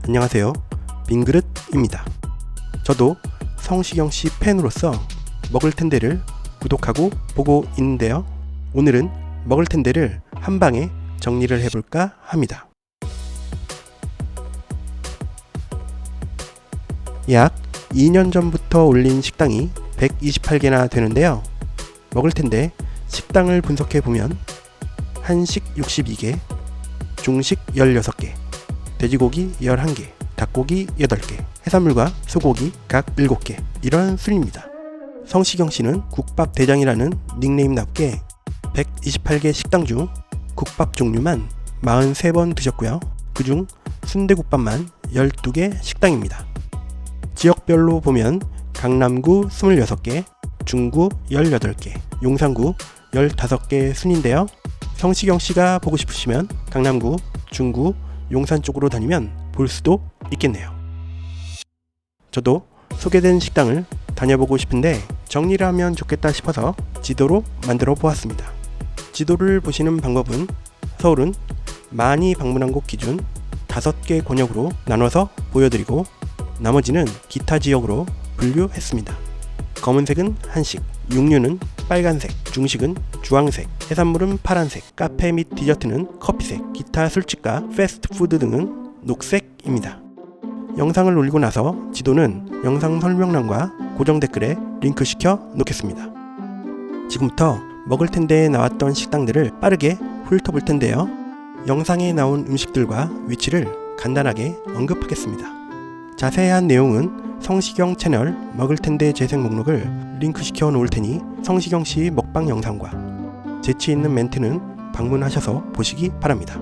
안녕하세요, 빈그릇입니다. 저도 성시경씨 팬으로서 먹을텐데를 구독하고 보고 있는데요, 오늘은 먹을텐데를 한방에 정리를 해볼까 합니다. 약 2년 전부터 올린 식당이 128개나 되는데요, 먹을텐데 식당을 분석해보면 한식 62개, 중식 16개, 돼지고기 11개, 닭고기 8개, 해산물과 소고기 각 7개, 이런 순입니다. 성시경씨는 국밥 대장이라는 닉네임답게 128개 식당 중 국밥 종류만 43번 드셨고요, 그중 순대국밥만 12개 식당입니다. 지역별로 보면 강남구 26개, 중구 18개, 용산구 15개 순인데요, 성시경씨가 보고 싶으시면 강남구, 중구, 용산 쪽으로 다니면 볼 수도 있겠네요. 저도 소개된 식당을 다녀보고 싶은데 정리를 하면 좋겠다 싶어서 지도로 만들어 보았습니다. 지도를 보시는 방법은 서울은 많이 방문한 곳 기준 5개 권역으로 나눠서 보여드리고 나머지는 기타 지역으로 분류했습니다. 검은색은 한식, 육류는 빨간색, 중식은 주황색, 해산물은 파란색, 카페 및 디저트는 커피색, 기타 술집과 패스트푸드 등은 녹색입니다. 영상을 올리고 나서 지도는 영상 설명란과 고정 댓글에 링크시켜 놓겠습니다. 지금부터 먹을텐데에 나왔던 식당들을 빠르게 훑어볼 텐데요, 영상에 나온 음식들과 위치를 간단하게 언급하겠습니다. 자세한 내용은 성시경 채널 먹을텐데 재생 목록을 링크시켜 놓을 테니 성시경씨 먹방 영상과 재치있는 멘트는 방문하셔서 보시기 바랍니다.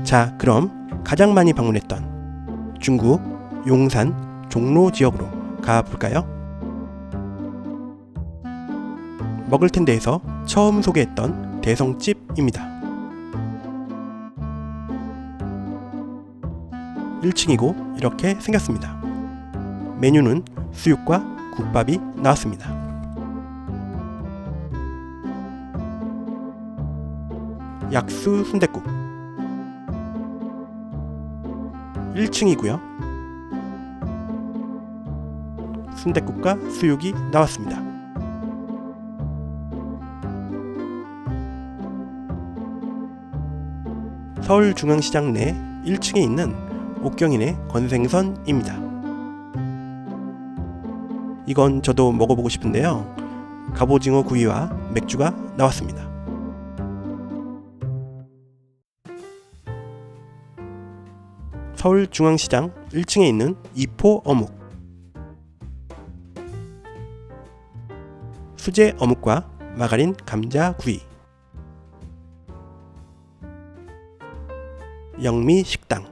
자, 그럼 가장 많이 방문했던 중구, 용산, 종로 지역으로 가볼까요? 먹을텐데에서 처음 소개했던 대성집입니다. 1층이고 이렇게 생겼습니다. 메뉴는 수육과 국밥이 나왔습니다. 약수 순댓국 1층이고요, 순댓국과 수육이 나왔습니다. 서울중앙시장 내 1층에 있는 옥경인의 건생선입니다. 이건 저도 먹어보고 싶은데요, 갑오징어 구이와 맥주가 나왔습니다. 서울중앙시장 1층에 있는 이포 어묵, 수제 어묵과 마가린 감자 구이, 영미 식당.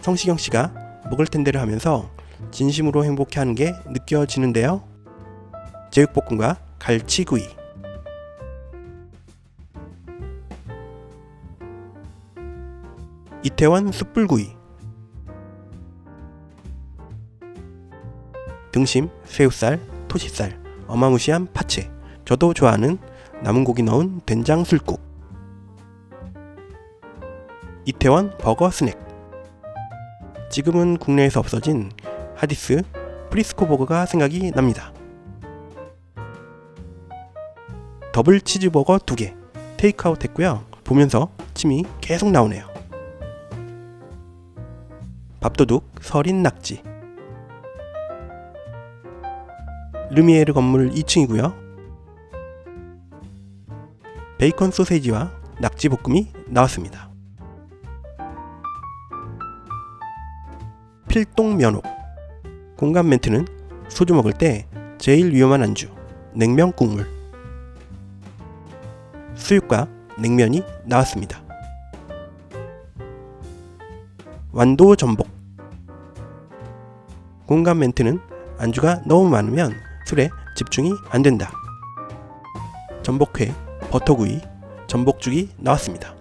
성시경씨가 먹을텐데를 하면서 진심으로 행복해하는 게 느껴지는데요, 제육볶음과 갈치구이, 이태원 숯불구이, 등심, 새우살, 토시살, 어마무시한 파채, 저도 좋아하는 남은 고기 넣은 된장 술국, 이태원 버거 스낵, 지금은 국내에서 없어진 하디스 프리스코 버거가 생각이 납니다. 더블 치즈버거 2개 테이크아웃 했고요, 보면서 침이 계속 나오네요. 밥도둑 설인 낙지, 르미에르 건물 2층이고요, 베이컨 소세지와 낙지 볶음이 나왔습니다. 필동 면옥, 공감 멘트는 소주 먹을 때 제일 위험한 안주 냉면 국물, 수육과 냉면이 나왔습니다. 완도 전복, 공감 멘트는 안주가 너무 많으면 술에 집중이 안 된다. 전복회, 버터구이, 전복죽이 나왔습니다.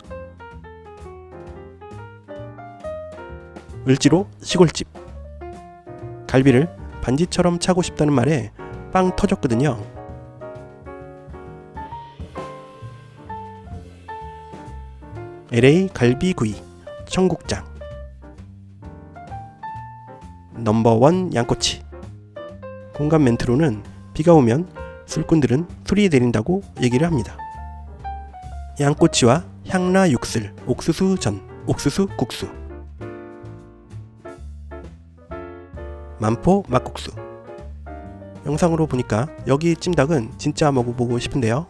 을지로 시골집, 갈비를 반지처럼 차고 싶다는 말에 빵 터졌거든요. LA 갈비구이, 청국장, 넘버원 양꼬치. 공감 멘트로는 비가 오면 술꾼들은 술이 내린다고 얘기를 합니다. 양꼬치와 향라 육슬, 옥수수전, 옥수수 국수. 만포 막국수. 영상으로 보니까 여기 찜닭은 진짜 먹어보고 싶은데요.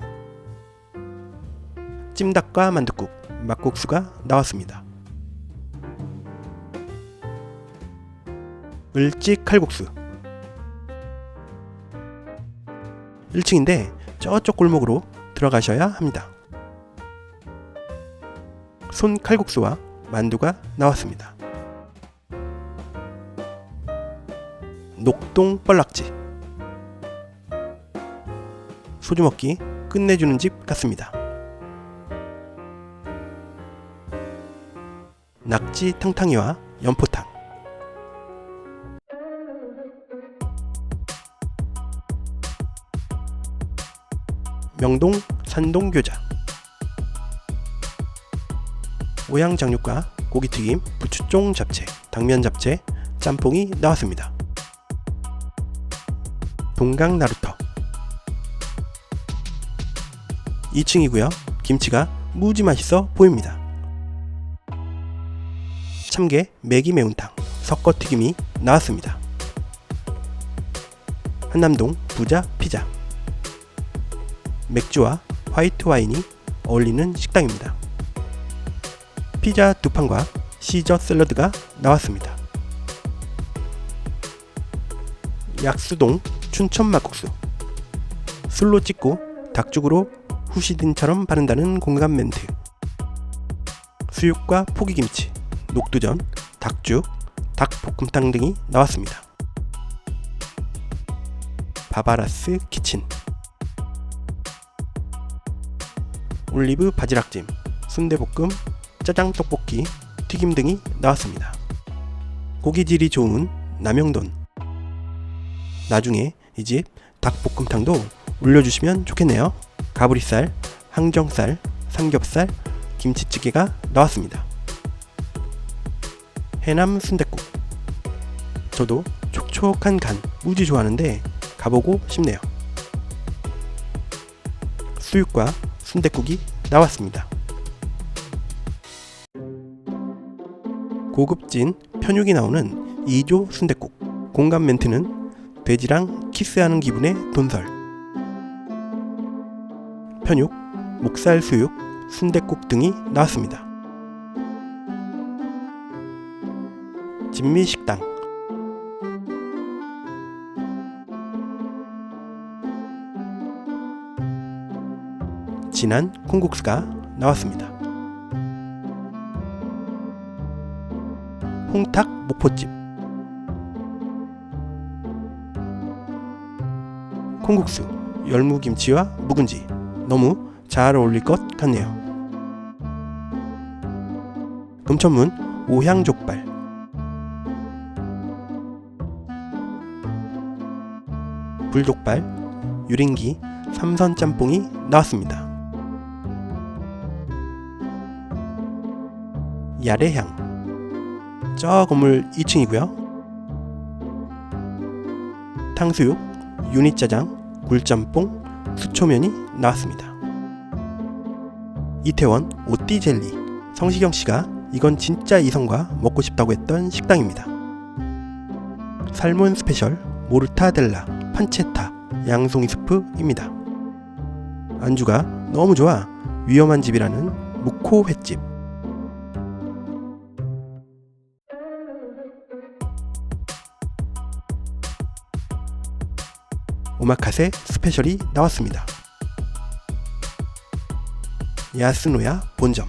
찜닭과 만둣국, 막국수가 나왔습니다. 을지 칼국수. 1층인데 저쪽 골목으로 들어가셔야 합니다. 손 칼국수와 만두가 나왔습니다. 녹동 뻘락지. 소주 먹기 끝내주는 집 같습니다. 낙지 탕탕이와 연포탕. 명동 산동교자. 오양장육과 고기튀김, 부추쫑 잡채, 당면 잡채, 짬뽕이 나왔습니다. 동강 나루터. 2층이고요. 김치가 무지 맛있어 보입니다. 참게 매기 매운탕, 섞어튀김이 나왔습니다. 한남동 부자 피자. 맥주와 화이트 와인이 어울리는 식당입니다. 피자 2판과 시저 샐러드가 나왔습니다. 약수동 춘천 막국수. 술로 찍고 닭죽으로 후시딘처럼 바른다는 공감 멘트. 수육과 포기김치, 녹두전, 닭죽, 닭볶음탕 등이 나왔습니다. 바바라스 키친. 올리브 바지락찜, 순대볶음, 짜장떡볶이, 튀김 등이 나왔습니다. 고기질이 좋은 남영돈. 나중에 이 집 닭볶음탕도 올려주시면 좋겠네요. 가브리살, 항정살, 삼겹살, 김치찌개가 나왔습니다. 해남 순댓국. 저도 촉촉한 간 무지 좋아하는데 가보고 싶네요. 수육과 순댓국이 나왔습니다. 고급진 편육이 나오는 2조 순댓국. 공감 멘트는 돼지랑 키스하는 기분의 돈설. 편육, 목살 수육, 순댓국 등이 나왔습니다. 진미식당. 진한 콩국수가 나왔습니다. 홍탁 목포집. 콩국수, 열무김치와 묵은지 너무 잘 어울릴 것 같네요. 금천문 오향족발. 불족발, 유린기, 삼선짬뽕이 나왔습니다. 야래향. 저 건물 2층이고요. 탕수육, 유니짜장, 굴짬뽕, 수초면이 나왔습니다. 이태원 오띠젤리. 성시경씨가 이건 진짜 이성과 먹고 싶다고 했던 식당입니다. 살몬 스페셜, 모르타델라, 판체타, 양송이 스프입니다. 안주가 너무 좋아 위험한 집이라는 무코 횟집. 오마카세 스페셜이 나왔습니다. 야스노야 본점.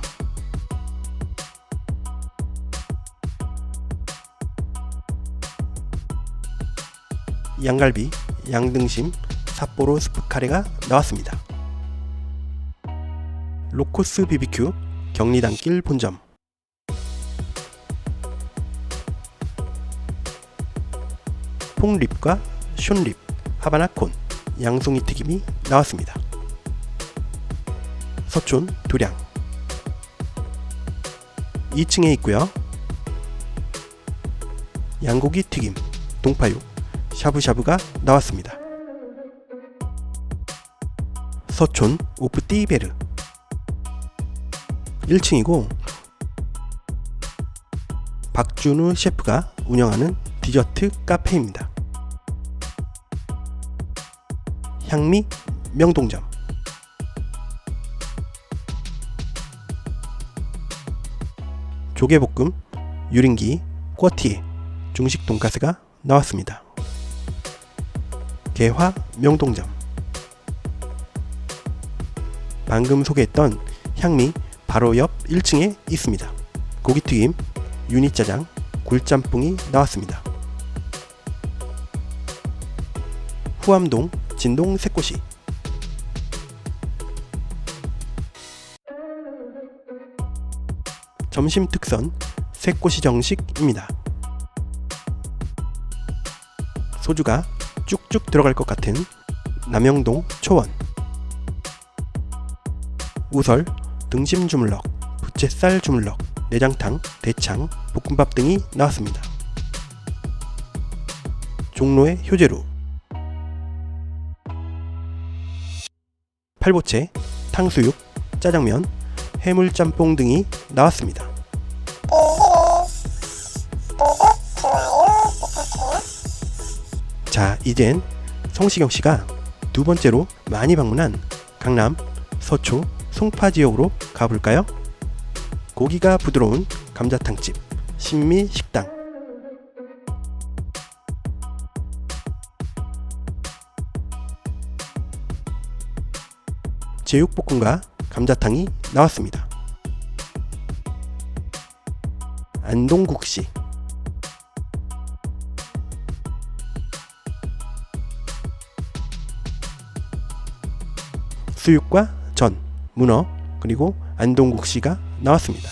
양갈비, 양등심, 삿포로 스프카레가 나왔습니다. 로코스 BBQ, 경리단길 본점. 퐁립과 숀립, 하바나콘, 양송이 튀김이 나왔습니다. 서촌 두량. 2층에 있고요. 양고기 튀김, 동파육, 샤브샤브가 나왔습니다. 서촌 오프띠베르 1층이고 박준우 셰프가 운영하는 디저트 카페입니다. 향미 명동점 조개볶음, 유린기, 꿔티에 중식 돈가스가 나왔습니다. 개화 명동점 방금 소개했던 향미 바로 옆 1층에 있습니다. 고기튀김, 유니짜장, 굴짬뽕이 나왔습니다. 후암동 진동 새꼬시 점심 특선 새꼬시 정식입니다. 소주가 쭉쭉 들어갈 것 같은 남영동 초원 우설, 등심 주물럭, 부채살 주물럭, 내장탕, 대창, 볶음밥 등이 나왔습니다. 종로의 효제루 팔보채, 탕수육, 짜장면, 해물짬뽕 등이 나왔습니다. 자, 이젠 성시경씨가 두 번째로 많이 방문한 강남 서초 송파 지역으로 가볼까요? 고기가 부드러운 감자탕집 신미식당 제육볶음과 감자탕이 나왔습니다. 안동국시 수육과 전, 문어, 그리고 안동국시가 나왔습니다.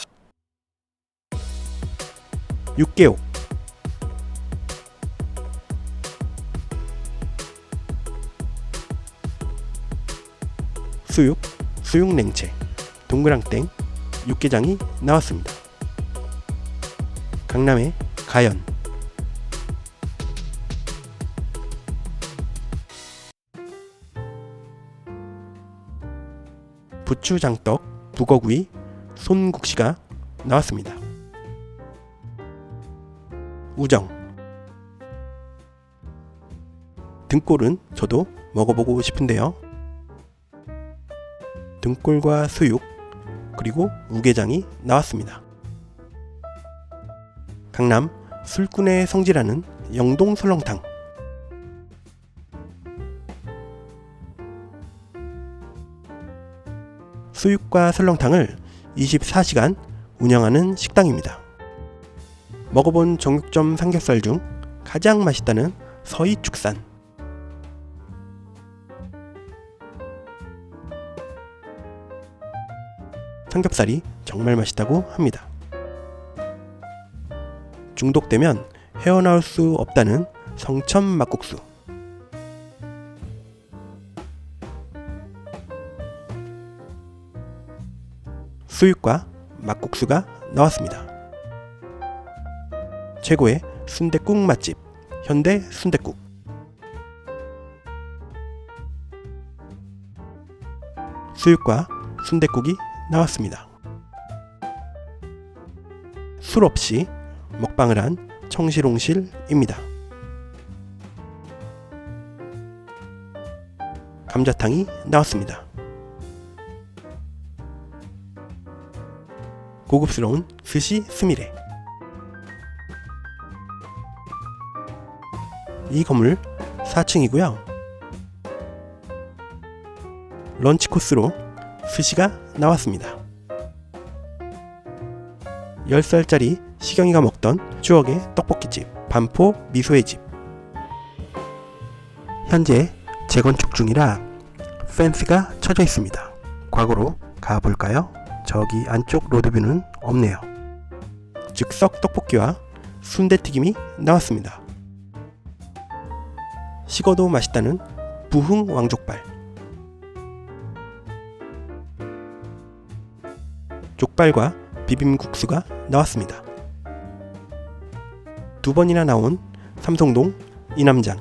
육개옥 수육, 수육냉채, 동그랑땡, 육개장이 나왔습니다. 강남의 가연 부추장떡, 북어구이, 손국시가 나왔습니다. 우정 등골은 저도 먹어보고 싶은데요. 등골과 수육 그리고 우개장이 나왔습니다. 강남 술꾼의 성지라는 영동 설렁탕 수육과 설렁탕을 24시간 운영하는 식당입니다. 먹어본 정육점 삼겹살 중 가장 맛있다는 서희축산 삼겹살이 정말 맛있다고 합니다. 중독되면 헤어나올 수 없다는 성천 막국수 수육과 막국수가 나왔습니다. 최고의 순댓국 맛집 현대 순댓국 수육과 순댓국이 나왔습니다. 술 없이 먹방을 한 청실홍실입니다. 감자탕이 나왔습니다. 고급스러운 스시 스미레 이 건물 4층이고요. 런치 코스로 스시가 나왔습니다. 10살짜리 시경이가 먹던 추억의 떡볶이집 반포 미소의 집 현재 재건축 중이라 펜스가 쳐져 있습니다. 과거로 가볼까요? 저기 안쪽 로드뷰는 없네요. 즉석 떡볶이와 순대튀김이 나왔습니다. 식어도 맛있다는 부흥 왕족발 족발과 비빔국수가 나왔습니다. 2번이나 나온 삼성동 이남장.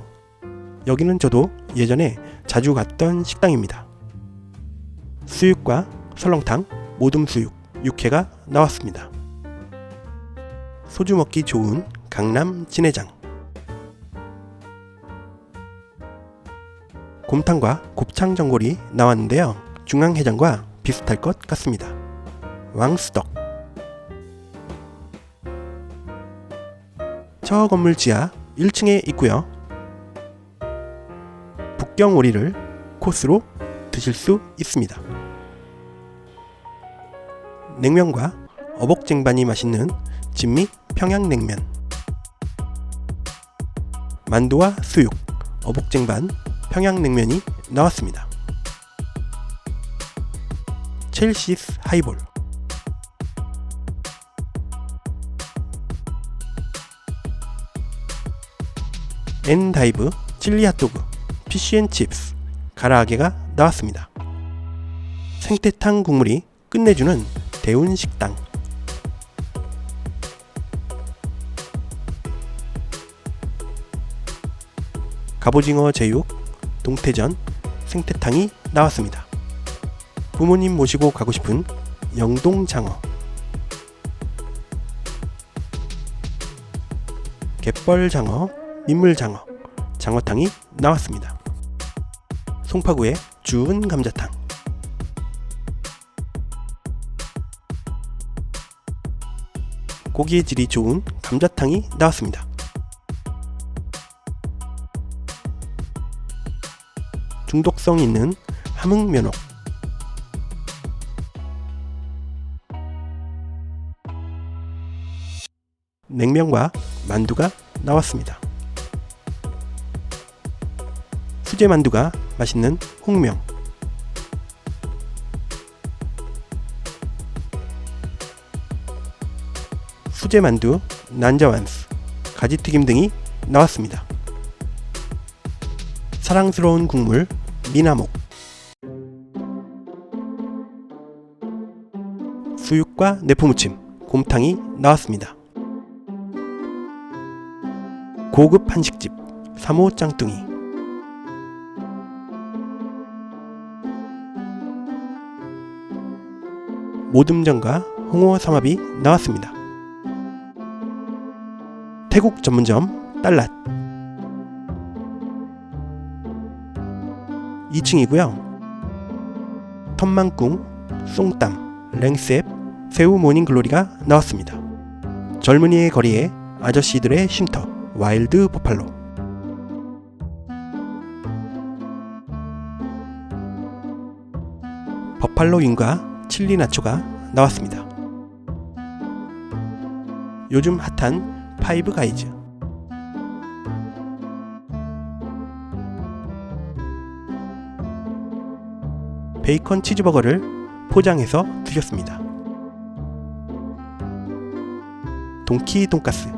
여기는 저도 예전에 자주 갔던 식당입니다. 수육과 설렁탕, 모둠수육, 육회가 나왔습니다. 소주 먹기 좋은 강남 진해장. 곰탕과 곱창 전골이 나왔는데요. 중앙해장과 비슷할 것 같습니다. 왕수덕. 저 건물 지하 1층에 있고요. 북경 오리를 코스로 드실 수 있습니다. 냉면과 어복쟁반이 맛있는 진미 평양냉면. 만두와 수육, 어복쟁반, 평양냉면이 나왔습니다. 첼시스 하이볼. 엔다이브 칠리 핫도그, 피쉬앤칩스, 가라아게가 나왔습니다. 생태탕 국물이 끝내주는 대운식당. 갑오징어 제육, 동태전, 생태탕이 나왔습니다. 부모님 모시고 가고 싶은 영동장어. 갯벌장어, 민물장어, 장어탕이 나왔습니다. 송파구의 주은 감자탕. 고기의 질이 좋은 감자탕이 나왔습니다. 중독성 있는 함흥면옥. 냉면과 만두가 나왔습니다. 수제만두가 맛있는 홍명. 수제만두, 난자완스, 가지튀김 등이 나왔습니다. 사랑스러운 국물 미나목. 수육과 내포무침, 곰탕이 나왔습니다. 고급 한식집 3호 짱뚱이. 모듬전과 홍어 삼합이 나왔습니다. 태국 전문점 딸랏. 2층이고요. 텀만꿍, 쏭땀, 랭셉, 새우 모닝글로리가 나왔습니다. 젊은이의 거리에 아저씨들의 쉼터, 와일드 버팔로. 버팔로 윙과 칠리 나초가 나왔습니다. 요즘 핫한 파이브 가이즈. 베이컨 치즈버거를 포장해서 드셨습니다. 동키 돈가스.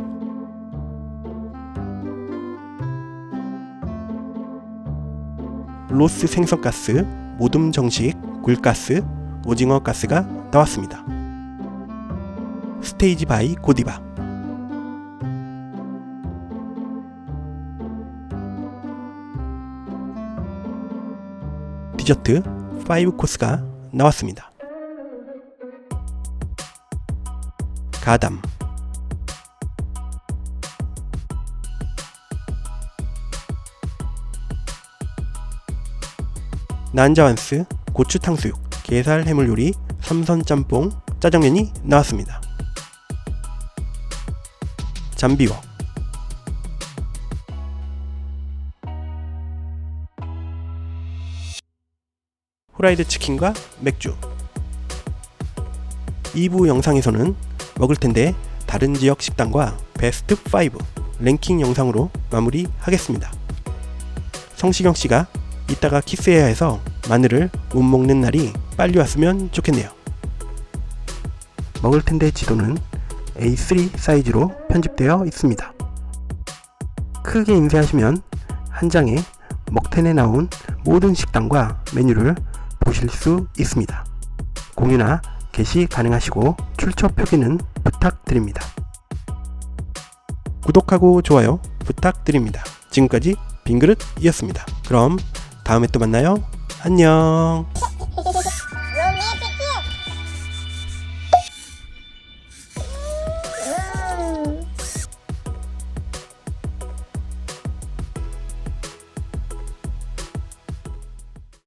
로스 생선가스, 모둠 정식, 굴가스, 오징어 가스가 나왔습니다. 스테이지 바이 고디바. 디저트 5코스가 나왔습니다. 가담. 난자완스, 고추탕수육, 게살 해물요리, 삼선짬뽕, 짜장면이 나왔습니다. 잠비워. 후라이드 치킨과 맥주. 2부 영상에서는 먹을텐데 다른 지역 식당과 베스트 5 랭킹 영상으로 마무리하겠습니다. 성시경씨가 이따가 키스해야 해서 마늘을 못 먹는 날이 빨리 왔으면 좋겠네요. 먹을텐데 지도는 A3 사이즈로 편집되어 있습니다. 크게 인쇄하시면 한 장에 먹텐에 나온 모든 식당과 메뉴를 보실 수 있습니다. 공유나 게시 가능하시고 출처 표기는 부탁드립니다. 구독하고 좋아요 부탁드립니다. 지금까지 빈그릇이었습니다. 그럼 다음에 또 만나요. 안녕.